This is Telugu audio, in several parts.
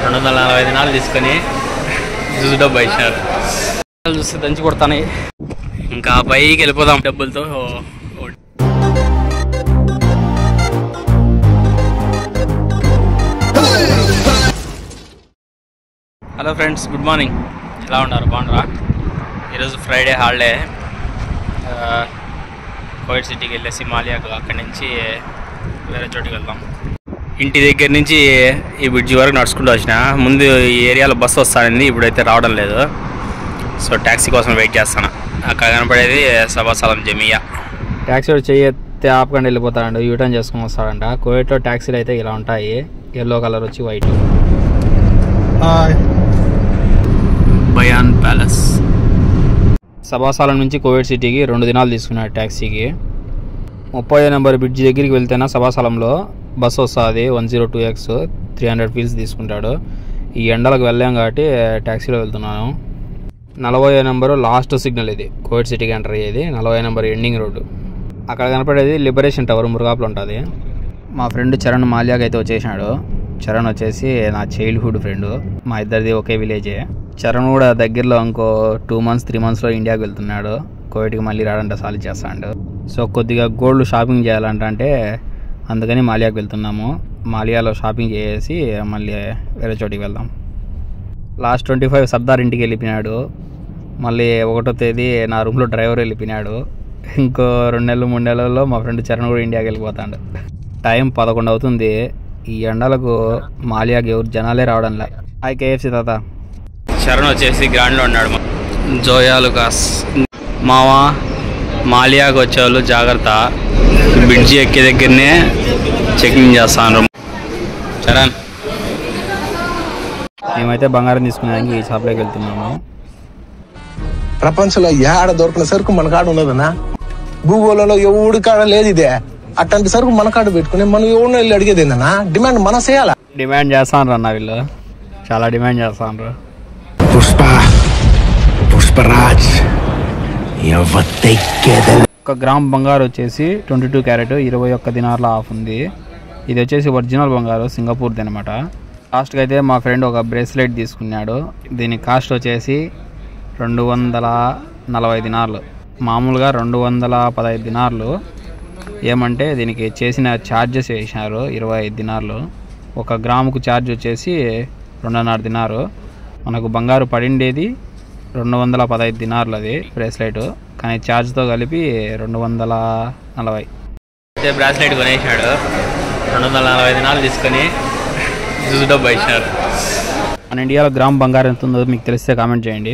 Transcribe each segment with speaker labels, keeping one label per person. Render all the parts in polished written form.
Speaker 1: 240 దినాలు తీసుకొని జ్యూస్ డబ్బు ఇచ్చినారు. చూస్తే దంచి కొడతానే. ఇంకా పైకి వెళ్ళిపోదాం డబ్బులతో. Hello friends, good morning. ఎలా ఉన్నారు? బాగున్నారా? ఈరోజు ఫ్రైడే హాలిడే. కోవిడ్ సిటీకి వెళ్ళేసి మాలియాకు, అక్కడి నుంచి వేరే చోటుకి వెళ్దాం. ఇంటి దగ్గర నుంచి ఈ బ్రిడ్జి వరకు నడుచుకుంటూ వచ్చిన. ముందు ఈ ఏరియాలో బస్సు వస్తానంది, ఇప్పుడైతే రావడం లేదు. సో ట్యాక్సీ కోసం వెయిట్ చేస్తాను. అక్కడ కనపడేది సభాసలం జమియా. ట్యాక్సీ చెయ్యి ఆపకుండా వెళ్ళిపోతాడంట, యూటర్న్ చేసుకుని వస్తాడంట. కోవిడ్లో ట్యాక్సీలు అయితే ఇలా ఉంటాయి, ఎల్లో కలర్ వచ్చి వైట్. బయాన్ ప్యాలెస్. సభాసాలం నుంచి కోవిడ్ సిటీకి 2 దినాలు తీసుకున్నాడు ట్యాక్సీకి. 30 నెంబర్ బ్రిడ్జి దగ్గరికి వెళ్తేనా సభాసాలంలో బస్సు వస్తుంది 102X 300 ఫీల్స్ తీసుకుంటాడు. ఈ ఎండలకు వెళ్ళాం కాబట్టి ట్యాక్సీలో వెళ్తున్నాను. 40 నెంబరు లాస్ట్ సిగ్నల్, ఇది కోవిడ్ సిటీకి ఎంటర్ అయ్యేది. 40 నెంబర్ ఎండింగ్ రోడ్డు. అక్కడ కనపడేది లిబరేషన్ టవర్, మురుగాపులు ఉంటుంది. మా ఫ్రెండ్ చరణ్ మాలియాకి అయితే వచ్చేసినాడు. చరణ్ వచ్చేసి నా చైల్డ్హుడ్ ఫ్రెండ్, మా ఇద్దరిది ఒకే విలేజే. చరణ్ కూడా దగ్గరలో ఇంకో 2 months 3 monthsలో ఇండియాకి వెళ్తున్నాడు. కోవిడ్కి మళ్ళీ రాడంటే సాల్వ్ చేస్తాడు. సో కొద్దిగా గోల్డ్ షాపింగ్ చేయాలంటే అందుకని మాలియాకి వెళ్తున్నాము. మాలియాలో షాపింగ్ చేసి మళ్ళీ వేరే చోటికి వెళ్దాం. లాస్ట్ 25 సర్దార్ ఇంటికి వెళ్ళిపోయినాడు. మళ్ళీ 1వ తేదీ నా రూమ్లో డ్రైవర్ వెళ్ళిపోయినాడు. ఇంకో 2 నెలలు 3 నెలల్లో మా ఫ్రెండ్ చరణ్ కూడా ఇండియాకి వెళ్ళిపోతాడు. టైం 11 అవుతుంది. ఈ ఎండలకు మాలియాకి ఎవరు జనాలే రావడంలే. హాయ్ కేఎఫ్సి తాత. చరణ్ వచ్చేసి గ్రాండ్లో ఉన్నాడు. జోయాలుకాస్ మావా, మాలియాకి వచ్చేవాళ్ళు జాగ్రత్త, బ్రిడ్జి ఎక్కే దగ్గరనే చెకింగ్ చేస్తాను. చరణ్, మేమైతే బంగారం తీసుకున్నానికి ఈ షాప్లోకి వెళ్తున్నాము.
Speaker 2: ప్రపంచంలో ఏడ దొరకని సరుకు మన కాడ ఉన్నదన్నా. భూగోళంలో ఎవడి కాడ లేదు ఇదే. అట్లాంటి సరుకు మన కాడ పెట్టుకుని మనం ఎవరిని వెళ్ళి అడిగేది ఏందన్నా? డిమాండ్ మనం చేయాలా?
Speaker 1: డిమాండ్ చేస్తాను అన్న, వీళ్ళు చాలా డిమాండ్ చేస్తాను.
Speaker 2: పుష్పరాజ్
Speaker 1: 1 గ్రామ్ బంగారు వచ్చేసి 22 క్యారెట్ 21 దినార్ల ఆఫ్ ఉంది. ఇది వచ్చేసి ఒరిజినల్ బంగారు, సింగపూర్ది అనమాట. లాస్ట్కి అయితే మా ఫ్రెండ్ ఒక బ్రేస్లెట్ తీసుకున్నాడు. దీని కాస్ట్ వచ్చేసి 240 దినార్లు, మామూలుగా 215 దినార్లు. ఏమంటే దీనికి చేసిన ఛార్జెస్ వేసినారు 25 దినార్లు. 1 గ్రాముకు ఛార్జ్ వచ్చేసి 2.5 దినారు. మనకు బంగారు పడిండేది 215 దినార్లు అది బ్రేస్లెట్, కానీ ఛార్జ్తో కలిపి 240. అయితే బ్రాస్లెట్ కొనేసినాడు, 240 దినాలు తీసుకొని జ్యూస్ డబ్బు ఇచ్చినారు. మన ఇండియాలో గ్రామ్ బంగారం ఎంత ఉందో మీకు తెలిస్తే కామెంట్ చేయండి.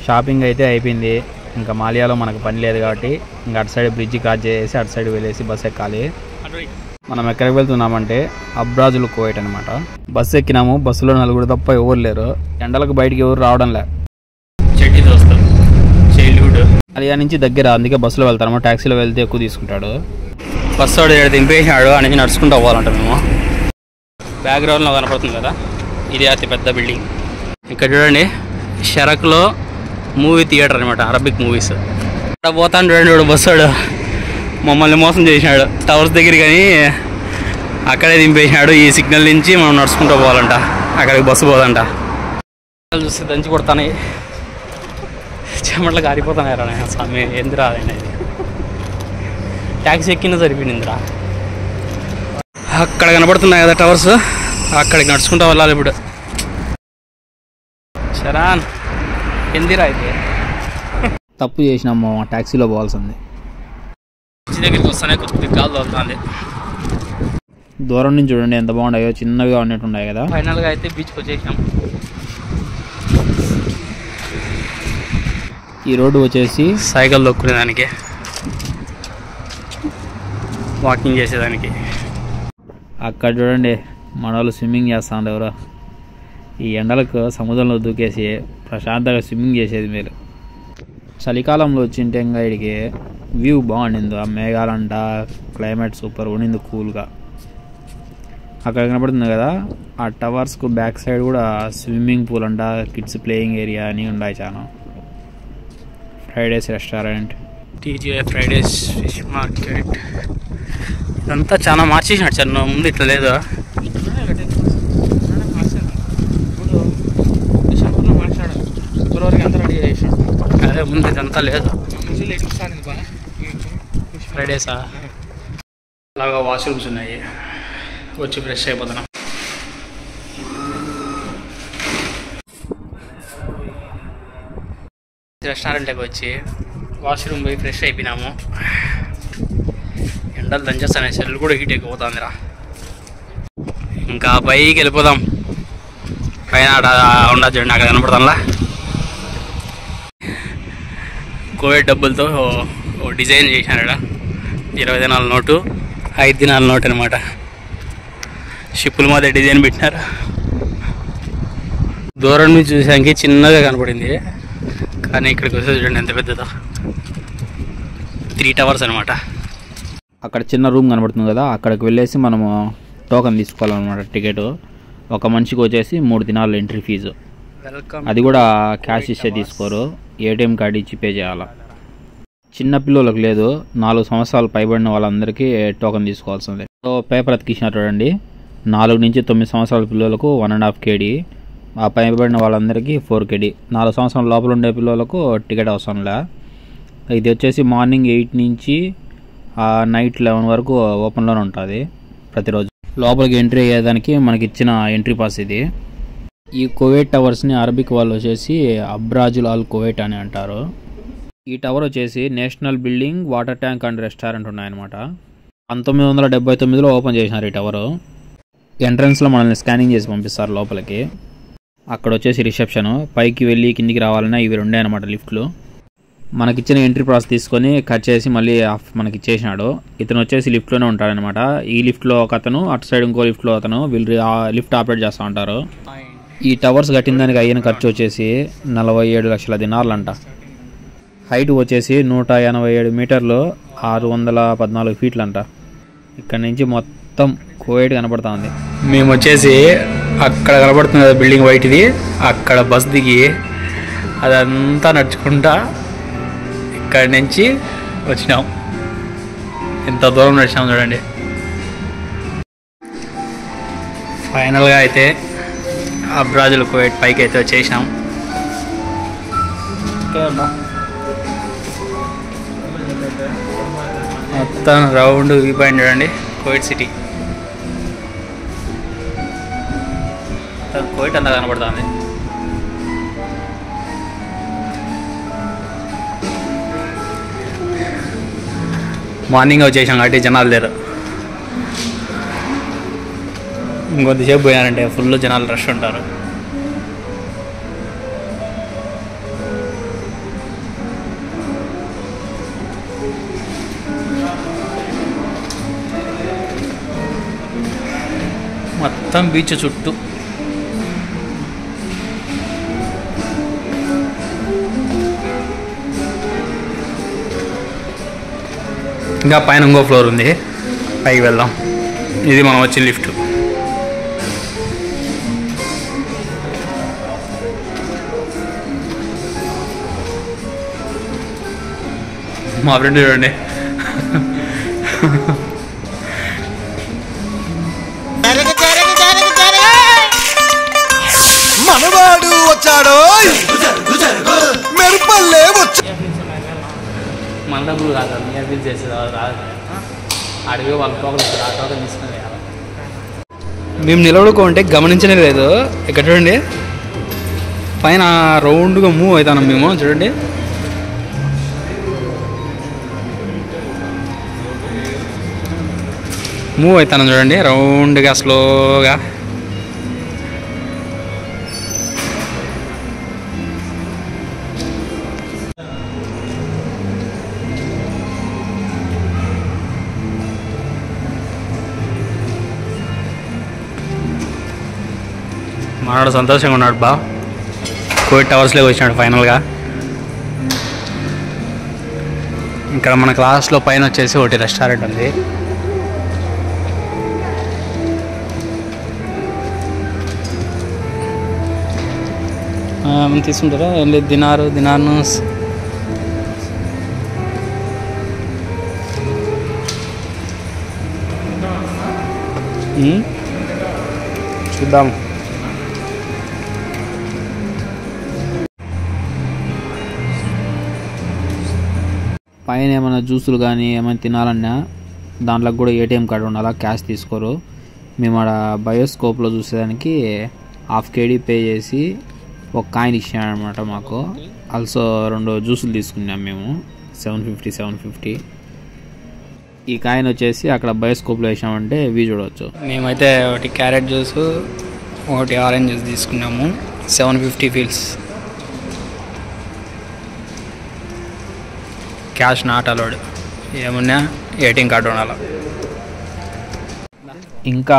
Speaker 1: షాపింగ్ అయితే అయిపోయింది. ఇంకా మాలియాలో మనకు పని లేదు కాబట్టి ఇంకా అటు సైడ్ బ్రిడ్జి క్రాస్ చేసి అటు సైడ్ వెళ్ళేసి బస్సు ఎక్కాలి. మనం ఎక్కడికి వెళ్తున్నామంటే అబ్రాజుల్ కువైట్ అనమాట. బస్సు ఎక్కినాము. బస్సులో 4 తప్ప ఎవరు లేరు. ఎండలకు బయటికి ఎవరు రావడం లే. చెట్టి దోస్తాం చైల్డ్హుడ్ అలియా నుంచి దగ్గర, అందుకే బస్సులో వెళ్తాము. ట్యాక్సీలో వెళ్తే ఎక్కువ తీసుకుంటాడు. బస్సు వాడు దింపేసినాడు, అనేది నడుచుకుంటూ అవ్వాలంట మేము. బ్యాక్గ్రౌండ్లో కనపడుతుంది కదా, ఇది అతి పెద్ద బిల్డింగ్. ఇక్కడ చూడండి, షరక్లో మూవీ థియేటర్ అనమాట, అరబిక్ మూవీస్. అక్కడ పోతాను చూడండి, బస్సు వాడు మమ్మల్ని మోసం చేసినాడు. టవర్స్ దగ్గర కానీ అక్కడే దింపేసినాడు. ఈ సిగ్నల్ నుంచి మనం నడుచుకుంటూ పోవాలంట, అక్కడికి బస్సు పోదంట. చూస్తే దంచి కొడతానే, చెమటలు కారిపోతానే రా స్వామి. ఎందుకు రాదండి ఇది, ట్యాక్సీ ఎక్కినా సరిపోయిందిరా. అక్కడ కనబడుతున్నాయి కదా టవర్స్, అక్కడికి నడుచుకుంటూ వెళ్ళాలి ఇప్పుడు. శరాన్ ఎందిరా అయితే తప్పు చేసినాము, ట్యాక్సీలో పోవాల్సింది. బ్రిడ్జి దగ్గరికి వస్తానే కొద్దిగా గాలి తోలుతుంది. దూరం నుంచి చూడండి ఎంత బాగుంటాయో, చిన్నగా ఉన్నట్టు ఉన్నాయి కదా. ఫైనల్గా అయితే బీచ్కి వచ్చేసినాం. ఈ రోడ్డు వచ్చేసి సైకిల్ తొక్కునేదానికి, వాకింగ్ చేసేదానికి. అక్కడ చూడండి మన వాళ్ళు స్విమ్మింగ్ చేస్తాండ్రు ఎవరో. ఈ ఎండలకు సముద్రంలో దూకేసి ప్రశాంతంగా స్విమ్మింగ్ చేసేది మీరు. చలికాలంలో వచ్చింటే ఇంకా ఇడికి వ్యూ బాగుండింది. ఆ మేఘాలంట, క్లైమేట్ సూపర్ ఉండింది, కూల్గా. అక్కడ కనపడుతుంది కదా ఆ టవర్స్కు బ్యాక్ సైడ్ కూడా స్విమ్మింగ్ పూల్ అంట, కిడ్స్ ప్లేయింగ్ ఏరియా అని ఉన్నాయి చాలా. Fridays restaurant, TGI Fridays fish market, ఇదంతా చాలా మార్చేసినట్టు సార్. ముందు ఇట్లా లేదు. ఇదంతా లేదు. ఫ్రైడేసా? అలాగా వాష్రూమ్స్ ఉన్నాయి, వచ్చి ఫ్రెష్ అయిపోతున్నాం. రెస్టారెంట్లోకి వచ్చి వాష్రూమ్ పోయి ఫ్రెష్ అయిపోయినాము. ఎండలు దంచేస్తానే, సెల్లు కూడా హీట్ ఎక్కిపోతుందిరా. ఇంకా పైకి వెళ్ళిపోదాం. పైన ఉండదు చూడండి, అక్కడ కనపడుతుందా కోవిడ్ డబ్బులతో ఓ డిజైన్ చేశాను. ఇక్కడ 20 దినాల నోటు, 5 దినాల నోటు అనమాట. షిప్పుల మీద డిజైన్ పెట్టినారు. దూరం నుంచి చూసానికి చిన్నగా కనపడింది, కానీ ఇక్కడికి వస్తే చూడండి ఎంత పెద్దదో. 3 టవర్స్ అనమాట. అక్కడ చిన్న రూమ్ కనబడుతుంది కదా, అక్కడికి వెళ్ళేసి మనము టోకెన్ తీసుకోవాలన్నమాట. టికెట్ ఒక మనిషికి వచ్చేసి 3 దినాలు ఎంట్రీ ఫీజు. అది కూడా క్యాష్ ఇచ్చే తీసుకోరు, ఏటీఎం కార్డు ఇచ్చి పే చేయాలి. చిన్న పిల్లలకు లేదు, 4 సంవత్సరాలు పైబడిన వాళ్ళందరికీ టోకెన్ తీసుకోవాల్సిందే. సో పేపర్ అతికించినారు చూడండి. 4 నుంచి 9 సంవత్సరాల పిల్లలకు 1.5 KD, ఆ పైబడిన వాళ్ళందరికీ 4 KD. 4 సంవత్సరాల లోపల ఉండే పిల్లలకు టికెట్ అవసరంలే. ఇది వచ్చేసి మార్నింగ్ 8 నుంచి నైట్ 11 వరకు ఓపెన్లోనే ఉంటుంది ప్రతిరోజు. లోపలికి ఎంట్రీ అయ్యేదానికి మనకి ఇచ్చిన ఎంట్రీ పాస్ ఇది. ఈ కువైట్ టవర్స్ని అరబిక్ వాళ్ళు వచ్చేసి అబ్రాజుల్ అల్ కువైట్ అని అంటారు. ఈ టవర్ వచ్చేసి national building, water tank and restaurant ఉన్నాయన్నమాట. 1979లో ఓపెన్ చేసినారు ఈ టవరు. ఎంట్రన్స్లో మనల్ని స్కానింగ్ చేసి పంపిస్తారు లోపలికి. అక్కడ వచ్చేసి రిసెప్షన్. పైకి వెళ్ళి కిందికి రావాలన్నా ఇవి 2 అనమాట లిఫ్ట్లు. మనకిచ్చిన ఎంట్రీ పాస్ తీసుకొని కట్ చేసి మళ్ళీ మనకి ఇచ్చేసినాడు. ఇతను వచ్చేసి లిఫ్ట్లోనే ఉంటాడనమాట. ఈ లిఫ్ట్లో ఒక అతను, అటు సైడ్ ఇంకో లిఫ్ట్లో అతను, వీళ్ళు లిఫ్ట్ ఆపరేట్ చేస్తూ ఉంటారు. ఈ టవర్స్ కట్టిన దానికి అయిన ఖర్చు వచ్చేసి 47 లక్షల దినార్లు అంట. హైట్ వచ్చేసి 187 మీటర్లు, 614 ఫీట్లు అంట. ఇక్కడ నుంచి మొత్తం కువైట్ కనపడతా ఉంది. మేము వచ్చేసి అక్కడ కనపడుతుంది కదా బిల్డింగ్ వైట్ది, అక్కడ బస్ దిగి అదంతా నడుచుకుంటా ఇక్కడి నుంచి వచ్చినాం. ఎంత దూరం నడిచినాం చూడండి. ఫైనల్గా అయితే అబ్రాజుల్ కువైట్ పైకి అయితే వచ్చేసినాం. మొత్తం రౌండ్ వ్యూ పాయింట్ చూడండి, కువైట్ సిటీ. కువైట్ అంతా కనపడుతుంది. మార్నింగ్ వచ్చేసాం కాబట్టి జనాలు లేరు. ఇంకొద్దిసేపు పోయారంటే ఫుల్ జనాలు రష్ ఉంటారు. మొత్తం బీచ్ చుట్టూ ఇంకా పైన ఇంకో ఫ్లోర్ ఉంది, పైకి వెళ్దాం. ఇది మనం వచ్చిన లిఫ్ట్. మా ఫ్రెండ్ చూడండి,
Speaker 3: మనవాడు వచ్చాడో మెరుపల్లే వచ్చా.
Speaker 1: మన డబ్బులు కాదు, మీ బిల్ చేసేది రాదు. అడిగి వాళ్ళ టోకన్ ఇస్తారు, ఆ టోకన్ తీసుకుని వేయాలి. మేము నిలబడుకుంటే గమనించనే లేదు. ఇక్కడ చూడండి, పైన రౌండ్గా మూవ్ అవుతాం మేము. చూడండి, మూవ్ అవుతాను చూడండి, రౌండ్గా స్లోగా. మనోడు సంతోషంగా ఉన్నాడు బా. కువైట్ టవర్స్లోకి వచ్చినాడు ఫైనల్గా. ఇక్కడ మన క్లాస్లో పైన వచ్చేసి ఒకటి రెస్టారెంట్ ఉంది. తీసుకుంటారా వెళ్ళి దినార్ను చూద్దాం. పైన ఏమైనా జ్యూసులు కానీ ఏమైనా తినాలన్నా దాంట్లో కూడా ఏటీఎం కార్డు ఉండాలా, క్యాష్ తీసుకోరు. మేము ఆడ బయోస్కోప్లో చూసేదానికి 1/2 KD పే చేసి ఒక కాయిన్ ఇచ్చాడనమాట మాకు. ఆల్సో 2 జ్యూసులు తీసుకున్నాం మేము, 750. ఈ కాయిన్ వచ్చేసి అక్కడ బయోస్కోప్లో వేసామంటే ఇవి చూడవచ్చు.
Speaker 4: మేమైతే ఒకటి క్యారెట్ జ్యూస్, ఒకటి ఆరెంజ్ జ్యూస్ తీసుకున్నాము. 750 ఫీల్స్. Cash not allowed. ఏమన్నా ఏటీఎం కార్డు ఉండాలి.
Speaker 1: ఇంకా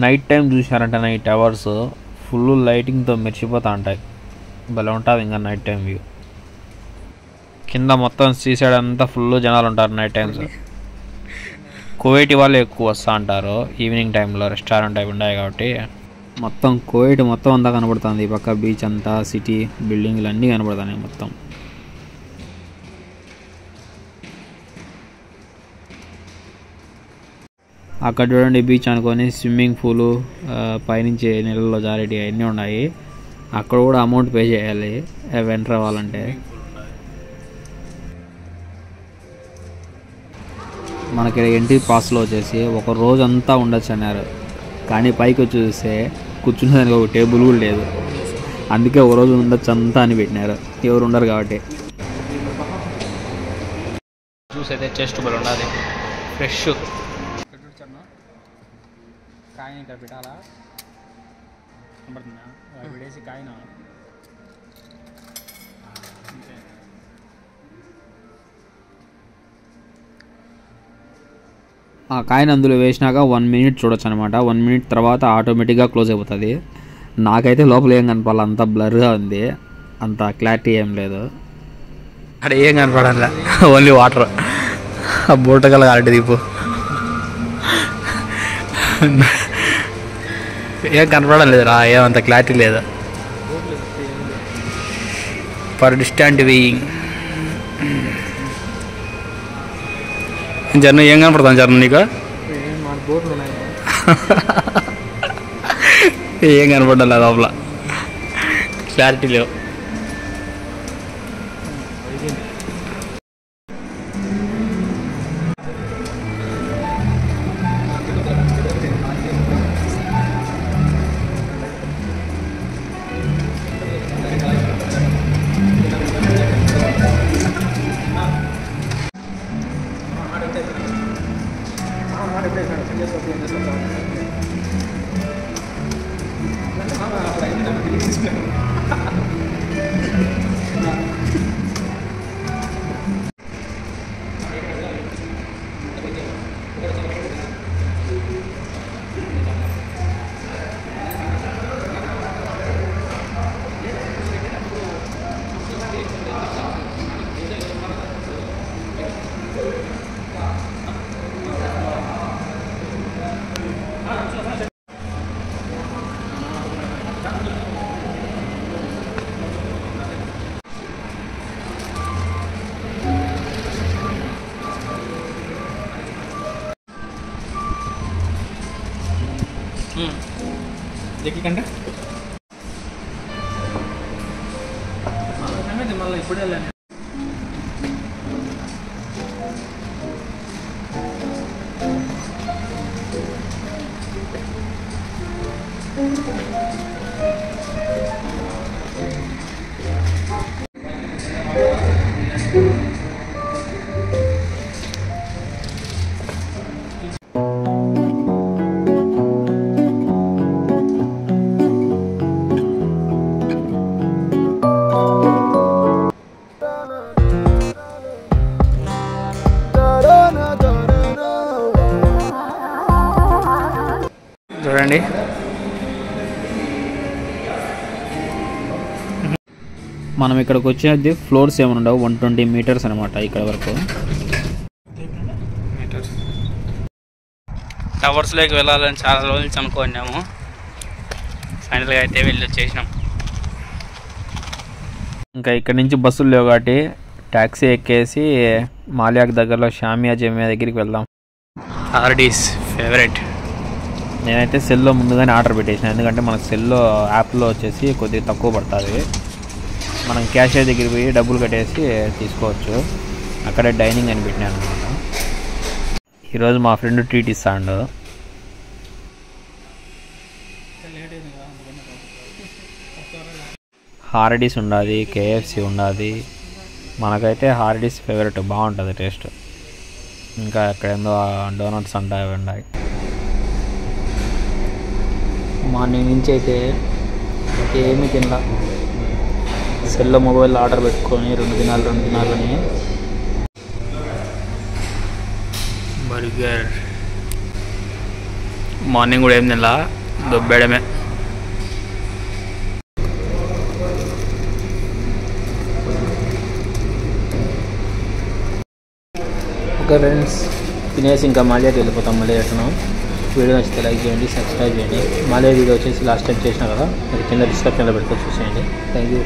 Speaker 1: నైట్ టైం చూసారంటే నైట్ అవర్స్ ఫుల్ లైటింగ్తో మెరిచిపోతూ ఉంటాయి. భలే ఉంటుంది ఇంకా నైట్ టైం వ్యూ. కింద మొత్తం సీ సైడ్ అంతా ఫుల్ జనాలు ఉంటారు నైట్ టైమ్స్. కువైట్ వాళ్ళు ఎక్కువ వస్తూ ఉంటారు ఈవినింగ్ టైంలో. రెస్టారెంట్ అవి ఉన్నాయి కాబట్టి మొత్తం కువైట్ మొత్తం అంతా కనబడుతుంది. ఈ పక్క బీచ్ అంతా, సిటీ, బిల్డింగ్లు అన్నీ కనబడుతున్నాయి మొత్తం. అక్కడ చూడండి బీచ్ అనుకొని స్విమ్మింగ్ పూలు, పైనుంచి నీళ్ళలో జారేటి అవన్నీ ఉన్నాయి. అక్కడ కూడా అమౌంట్ పే చేయాలి ఎంటర్ అవ్వాలంటే. మనకి ఎంట్రీ పాస్లో వచ్చేసి ఒక రోజంతా ఉండొచ్చు అన్నారు. కానీ పైకి వచ్చి చూస్తే కూర్చునేదానికి ఒక టేబుల్ కూడా లేదు. అందుకే ఒక రోజు ఉండొచ్చు అంతా అని పెట్టినారు, ఎవరు ఉండరు కాబట్టి.
Speaker 4: జ్యూస్ అయితే టేస్టబుల్ ఉండాలి, ఫ్రెష్. కాయని ఇక్కడ పెట్టాలా కనబడుతుందా? విడేసి కాయన
Speaker 1: ఆ కాయిన్ అందులో వేసినాక 1 minute చూడొచ్చు అనమాట. 1 minute తర్వాత ఆటోమేటిక్గా క్లోజ్ అయిపోతుంది. నాకైతే లోపల ఏం కనపడాలి, అంత బ్లర్గా ఉంది, అంత క్లారిటీ ఏం లేదు.
Speaker 4: అక్కడ ఏం కనపడాల, ఓన్లీ వాటర్. ఆ బూటకల అరటి దీపు ఏం కనపడం లేదు రా, ఏమంత క్లారిటీ లేదు. ఫర్ డిస్టెంట్ వ్యూయింగ్ జర్నీ ఏం కనపడుతుంది జర్నీ నీకు? ఏం కనపడ్డం లేదు లోపల, క్లారిటీ లేవు. కంటే మళ్ళీ ఇప్పుడే వెళ్ళాను. చూడండి
Speaker 1: మనం ఇక్కడికి వచ్చేది ఫ్లోర్స్ ఏమైనా ఉండవు, 120 meters అనమాట ఇక్కడ వరకు.
Speaker 4: టవర్స్లోకి వెళ్ళాలని చాలా రోజుల నుంచి అనుకున్నాము. ఫైనల్గా అయితే వెళ్ళి వచ్చేసినాం.
Speaker 1: ఇంకా ఇక్కడ నుంచి బస్సులు లేవు కాబట్టి ట్యాక్సీ ఎక్కేసి మాలియాక్ దగ్గరలో షామియా జమియా దగ్గరికి వెళ్దాం.
Speaker 4: ఆర్డీస్ ఫేవరెట్.
Speaker 1: నేనైతే సెల్లో ముందుగానే ఆర్డర్ పెట్టేసాను, ఎందుకంటే మనకు సెల్లో యాప్లో వచ్చేసి కొద్దిగా తక్కువ పడుతుంది. మనం క్యాషియర్ దగ్గరికి పోయి డబ్బులు కట్టేసి తీసుకోవచ్చు. అక్కడే డైనింగ్ అని పెట్టినాను అనమాట. ఈరోజు మా ఫ్రెండ్ ట్రీట్ ఇస్తాడు. హార్డీస్ ఉండాలి, కేఎఫ్సి ఉండాలి. మనకైతే హార్డీస్ ఫేవరెట్, బాగుంటుంది టేస్ట్. ఇంకా ఎక్కడేందో డోనట్స్ అంటాయి అవి ఉన్నాయి.
Speaker 4: మార్నింగ్ నుంచి అయితే ఏమీ తినలా. సెల్లో మొబైల్ ఆర్డర్ పెట్టుకొని 2 దినాలని బర్గర్. మార్నింగ్ కూడా ఏం తినలా, దొబ్బేయడమే. ఓకే ఫ్రెండ్స్, తినేసి ఇంకా మాలియాకి వెళ్ళిపోతాం. మళ్ళీ ఎట్టున్నాం. వీడియో నచ్చితే లైక్ చేయండి, సబ్స్క్రైబ్ చేయండి. మాలియా వీడియో వచ్చేసి లాస్ట్ టైం చేసినా కదా, కింద డిస్క్రిప్షన్లో పెట్టుకొని చూసేయండి. Thank you.